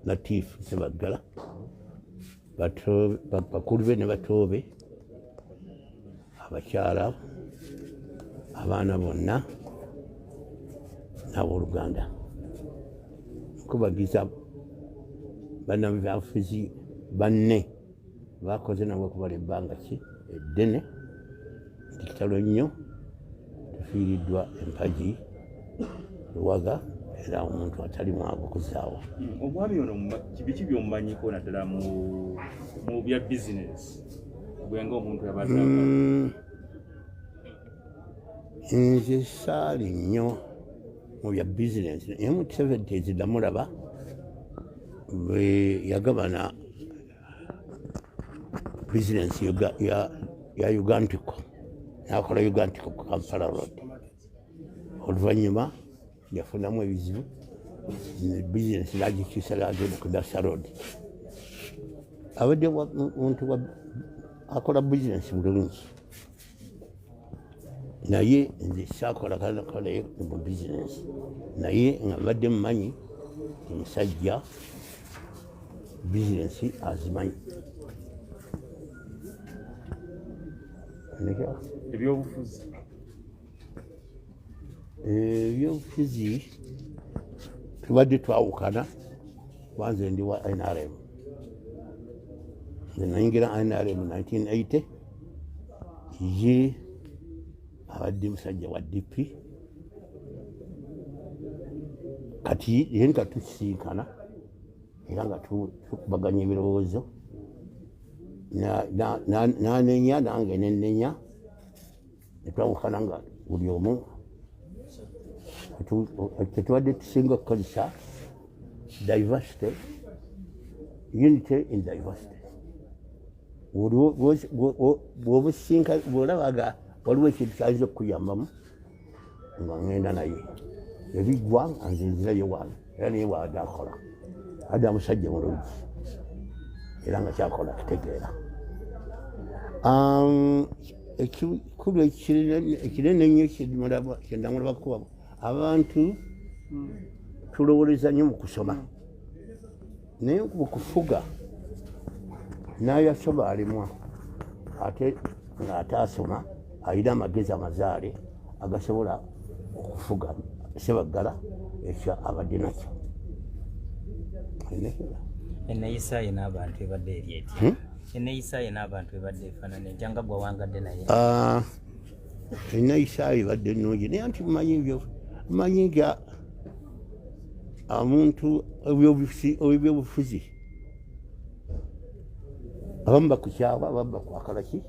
Latif Ssebagala bakulu be ne bato be abakyala abaana bonna n'abooluganda nkubagiza bannabyabufuzi banne bakoze nabo okubala ebbanga ki eddene nti kitalo nnyo tufiiriddwa empagi luwaga era omuntu atali mwago kuzaawa. Omwami ono biki by'omumanyiko naddala mu bya bizinesi bwenga omuntu yabadde nze saali nnyo mu bya bizinesi naye mu 70s namulaba bwe yagabana bizinesi ya Ugantico nakola Ugantico ku Kampala Road oluvannyuma yafunamu ebizibu bizinesi nagikyusa lagenda ku Dasa Road abadde muntu akola bizinesi bulungi naye nze saakola kanakolayo mu bizinesi naye nga mbadde mumanyi omusajja bizinesi azimanyi. Ebyobufuzi tubadde twawukana kwanze ndi wa NRM nze nayingira NRM 1980 ye abadde musajja wa DP kati ye nga tusisinkana era nga tukubaganya ebirowoozo nanenya nange nenenya netwawukana nga buli omu tetubadde tusinga okukozesa diversity, unity in diversity. Bw'olabaga waliwo ekintu kyayinza okukuyambamu nga ŋŋenda naye ebiggwa nga nze nzirayo wange era naye waadde akola adde amusajja mulungi era nga kyakola kitegeera. Ekikulu ekinene ennyo kyendamulabakuba abantu tulowooleza nnyo mu kusoma naye mu kufuga n'ayasoma alimwa ate ng'ate asoma alina amagezi amazaale agasobola okufuga Ssebagala ekyo abadde nakyo. Enneeyisa ye n'abantu ebadde eri eti enneeyisa ye n'abantu ebadde efaanana etya nga gwe wangadde naye? Enneeyisa ebadde nnungi naye nti mumanyi nga omuntu ebyobufuzi abamu bakukyawa abamu bakwagala ki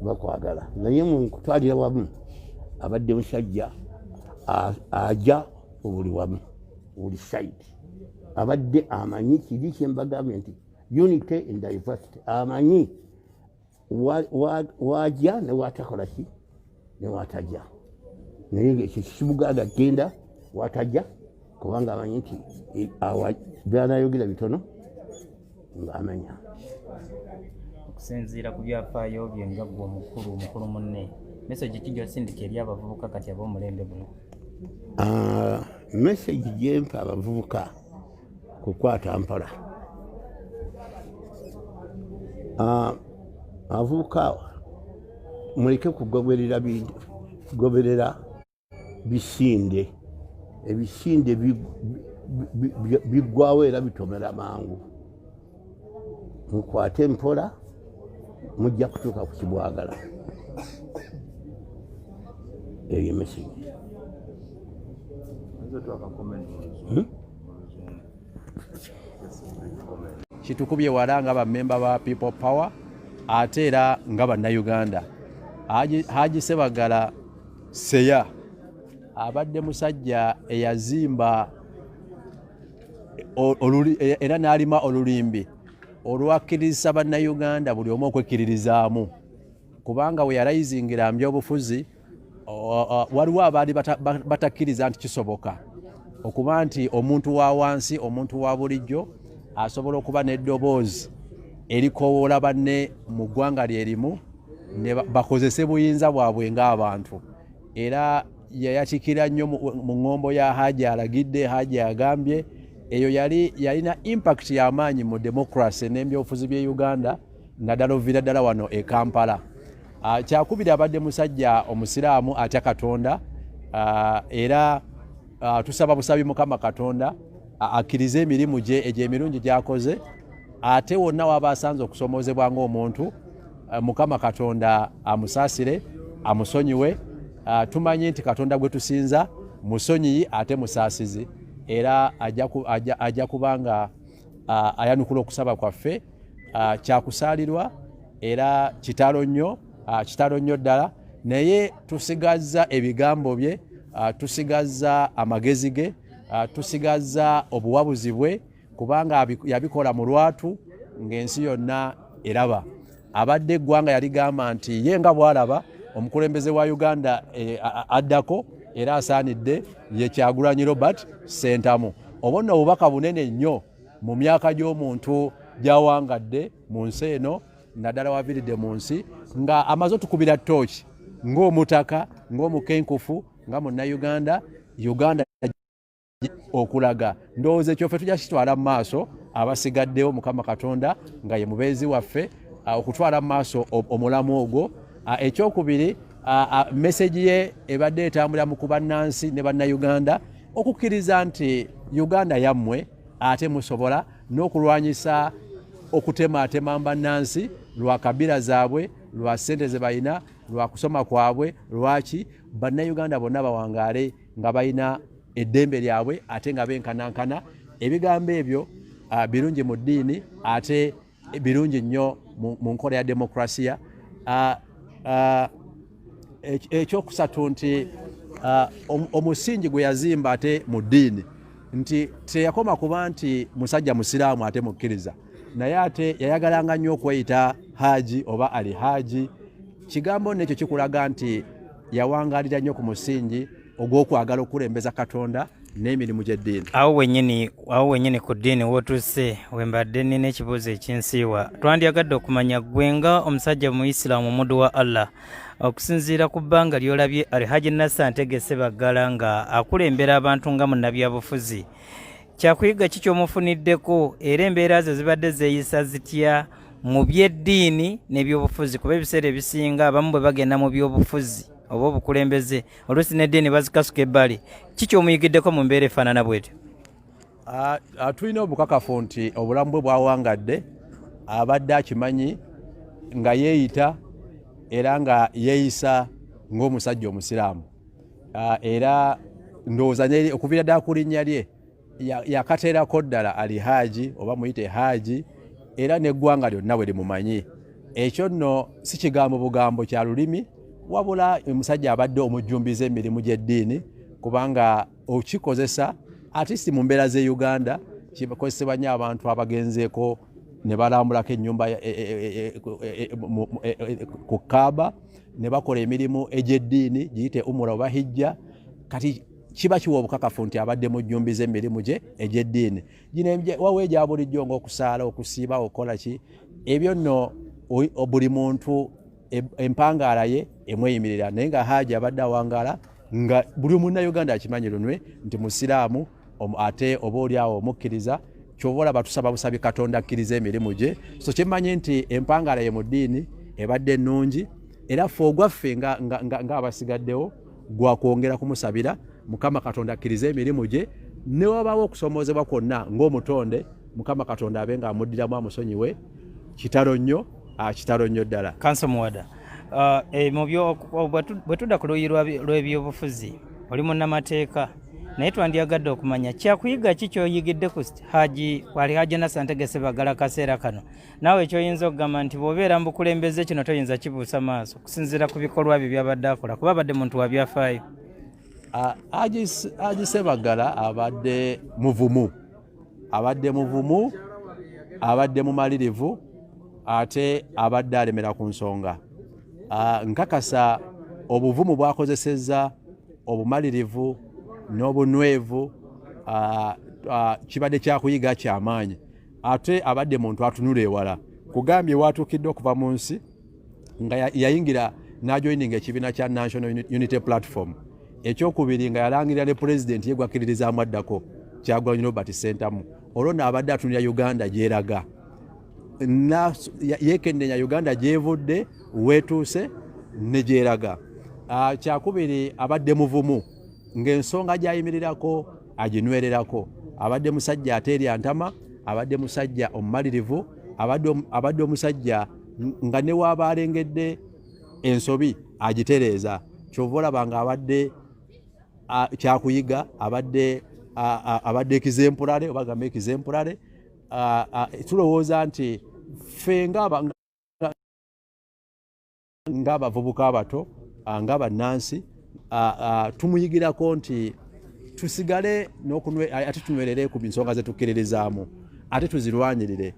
bakwagala naye mu kutwalira wamu abadde musajja ajja obuli wamu buli side abadde amanyi kiri kyembagambye nti unity in diversity amanyi wajja newatakola ki newatajja naye ekyo kimugaga genda watajja kubanga amanyi nti byanayogera bitono ng'amenya. Okusinziira ku byafaayo bye nga ggwe omukulu munne message ki gy'osindika eri abavubuka kati ab'omulembe guno? Message gyempa abavubuka kukwata mpola. Abavubuka muleke kugoberera bisinde ebisinde biggwawo era bitomera mangu. Mukwate mpola mujja kutuuka ku kibwagala. Eyo message. Kitukubye wala nga bammemba ba People Power ate era nga bannayuganda. Haji Ssebagala Seya abadde musajja eyazimba era n'alima olulimbi olwakkiriza bannayuganda buli omu okwekkiririzaamu kubanga we yarayizingira mu byobufuzi waliwo abaali batakkiriza nti kisoboka okuba nti omuntu wa wansi omuntu wa bulijjo asobola okuba n'eddoboozi erikoowoola banne mu ggwanga lyerimu ne bakozese buyinza bwabwe ng'abantu era yayakikira nnyo mu ŋŋombo ya Haji alagidde Haji agambye eyo yalina impact y'amaanyi mu democracy n'ebyobufuzi by'e Uganda naddala ovira ddala wano e Kampala. Kyakubiri abadde musajja omusiraamu atya Katonda, era tusaba busabi Mukama Katonda akkirize emirimu gye egyo emirungi gy'akoze, ate wonna waba asanze okusomoozebwa ng'omuntu, Mukama Katonda amusaasire amusonyiwe. Tumanyi nti Katonda gwe tusinza musonyiyi ate musaasizi, era ajja kubanga ayanukula okusaba kwaffe. Kyakusaalirwa era kitalo nnyo ddala, naye tusigazza ebigambo bye, tusigazza amagezi ge, tusigazza obuwabuzi bwe, kubanga yabikola mu lwatu ng'ensi yonna eraba. Abadde eggwanga yaligamba nti ye nga bw'alaba omukulembeze wa Uganda addako era asaanidde ye Kyagulanyi Robert Ssentamu. Obwo nno obubaka bunene nnyo mu myaka gy'omuntu gy'awangadde mu nsi eno naddala waviridde mu nsi, nga amaze otukubira ttooki ng'omutaka ng'omukenkufu nga munnayuganda Uganda okulaga. Ndowooza ekyo ffe tujja kitwala mu maaso abasigaddewo, Mukama Katonda nga ye mubeezi waffe, okutwala mu maaso omulamu ogwo. Ekyokubiri, meseji ye ebadde etambulira mu kubannansi ne bannayuganda okukkiriza nti Uganda yammwe ate musobola n'okulwanyisa okutemaatema bannansi lwa kabira zaabwe, lwa ssente ze balina, lwa kusoma kwabwe. Lwaki bannayuganda bonna bawangaale nga balina eddembe lyabwe ate nga benkanankana. Ebigambo ebyo birungi mu ddiini ate birungi nnyo mu nkola ya demokrasiya. Ekyokusatu nti omusingi gwe yazimba ate mu ddiini nti teyakoma kuba nti musajja musiraamu ate mukkiriza, naye ate yayagalanga nnyo okweyita Haji oba Ali Haji. Kigambo n'ekyo kikulaga nti yawangalira nnyo ku musingi ogw'okwagala okulembeza Katonda n'emirimu gy'eddiini. Awo wennyini ku ddiini w'otuuse wembadde nina ekibuuzo ekinsiiwa. Twandyagadde okumanya gwe nga omusajja Muisiraamu omuddu wa Allah, okusinziira ku bbanga ly'olabye Alhaji Nassantege Ssebagala nga akulembera abantu nga munnabyabufuzi, kyakuyiga ki ky'omufuniddeko era embeera ze zibadde zeeyisa zitya mu by'eddiini n'ebyobufuzi? Kuba ebiseera ebisinga abamu bwe bagenda mu byobufuzi oba obukulembeze oluusi n'eddiini bazikasuka ebbali. Ki kyomuyigiddeko mu mbeera efaanana bwetyo? Tulina obukakafu nti obulamu bwe bwawangadde abadde akimanyi nga yeeyita era nga yeeyisa ng'omusajja omusiraamu, era ndowooza okuviira ddala ku linnya lye yakateerako ddala Ali Haji oba muyite Haji, era n'eggwanga lyonna bwe limumanyi. Ekyo nno si kigambo bugambo kya lulimi, wabula omusajja abadde omujjumbiza emirimu gy'eddiini, kubanga okikozesa atisti mu mbeera z'e Uganda kikozesebwa nnyo abantu abagenzeeko ne balambulako ennyumba ku Kaaba ne bakola emirimu egy'eddiini giyite umura oba hijja. Kati kiba kiwa obukakafu nti abadde mujjumbiza emirimu gye egy'eddiini. Gino wawe egya bulijjo ng'okusaala, okusiiba, okola ki, ebyo nno buli muntu empangaala ye emweyimirira, naye nga Haji abadde awangaala nga buli munnayuganda akimanyi lunwe nti musiraamu ate oba oliawo omukkiriza. Kyova olaba tusaba busabi Katonda akkiriza emirimu gye. So kyemmanyi nti empangaala ye mu ddiini ebadde ennungi, era ffe ogwaffe ng'abasigaddewo gwa kwongera kumusabira Mukama Katonda akkiriza emirimu gye, ne wabaawo okusomoozebwa kwonna ng'omutonde Mukama Katonda abe ng'amuddiramu amusonyiwe. Kitalo nnyo ddala. Kanso Muwada, bwe tudda ku luuyi lw'ebyobufuzi oli munnamateeka, naye twandyagadde okumanya kyakuyiga ki kyoyigidde ku Haji Nassantege Ssebagala kaseera kano, naawe ekyoyinza okugamba nti bw'obeera mu bukulembeze kino toyinza kibuusa maaso okusinziira ku bikolwa bye byabadde akola, kuba abadde muntu wa byafaayo? Haji Ssebagala abadde muvumu, abadde mumalirivu, ate abadde alemera ku nsonga. Nkakasa obuvumu bwakozesezza obumalirivu n'obunwevu, kibadde kyakuyiga kyamaanyi. Ate abadde muntu atunula ewala, kugambye watuukidde okuva mu nsi nga yayingira n'ajoyininga ekibiina kya National Unity Platform. Ekyokubiri nga yalangirira ne pulezidenti ye gwakkiririzaamu addako Kyagulanyi Robert Ssentamu olwo n'abadde atunira Uganda gyeraga yeekennenya Uganda gyevudde weetuuse ne gyeraga. Kyakubiri abadde muvumu ng'ensonga gy'ayimirirako aginywererako. Abadde musajja ateerya ntama, abadde musajja omumalirivu, abadde omusajja nga ne waaba alengedde ensobi agitereeza. Kyova olaba nga abadde kyakuyiga, abadde ekizempulale oba gambe ekizempulale. Tulowooza nti ffe ng'abavubuka abato ng'abannansi tumuyigirako nti tusigale ate tunywerere ku nsonga ze tukkirizaamu ate tuzirwanyirire.